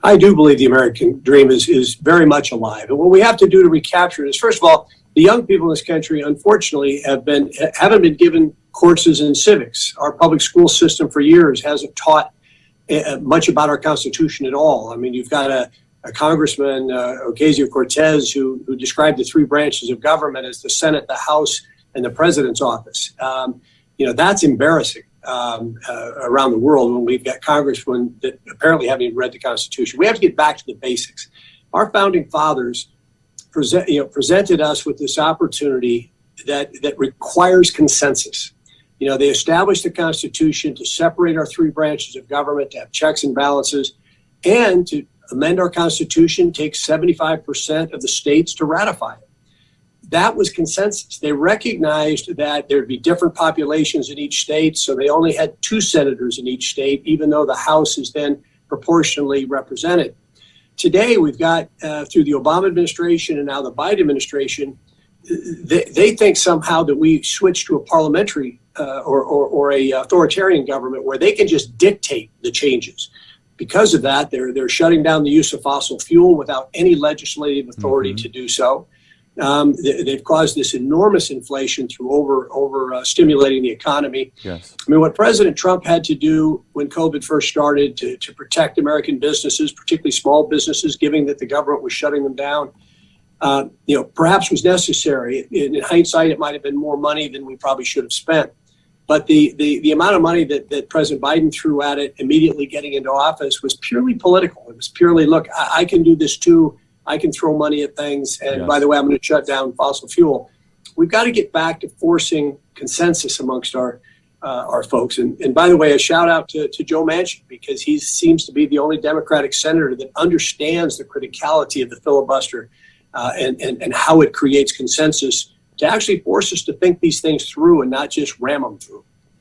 I do believe the American dream is very much alive. And what we have to do to recapture it is, first of all, the young people in this country, unfortunately, haven't been given courses in civics. Our public school system for years hasn't taught much about our Constitution at all. I mean, you've got a Congressman, Ocasio-Cortez, who described the three branches of government as the Senate, the House, and the President's office. That's embarrassing around the world when we've got congressmen that apparently haven't even read the Constitution. We have to get back to the basics. Our founding fathers presented us with this opportunity that requires consensus. They established the Constitution to separate our three branches of government, to have checks and balances, and to amend our Constitution takes 75% of the states to ratify it. That was consensus. They recognized that there'd be different populations in each state, so they only had 2 senators in each state, even though the House is then proportionally represented. Today, we've got, through the Obama administration and now the Biden administration, they think somehow that we switch to a parliamentary or a authoritarian government where they can just dictate the changes. Because of that, they're shutting down the use of fossil fuel without any legislative authority to do so. They've caused this enormous inflation through over stimulating the economy. Yes. I mean, what President Trump had to do when COVID first started to protect American businesses, particularly small businesses, given that the government was shutting them down, perhaps was necessary. In hindsight, it might have been more money than we probably should have spent. But the amount of money that President Biden threw at it immediately getting into office was purely political. It was purely, look, I can do this too. I can throw money at things. And by the way, I'm going to shut down fossil fuel. We've got to get back to forcing consensus amongst our folks. And by the way, a shout out to Joe Manchin, because he seems to be the only Democratic senator that understands the criticality of the filibuster and how it creates consensus to actually force us to think these things through and not just ram them through.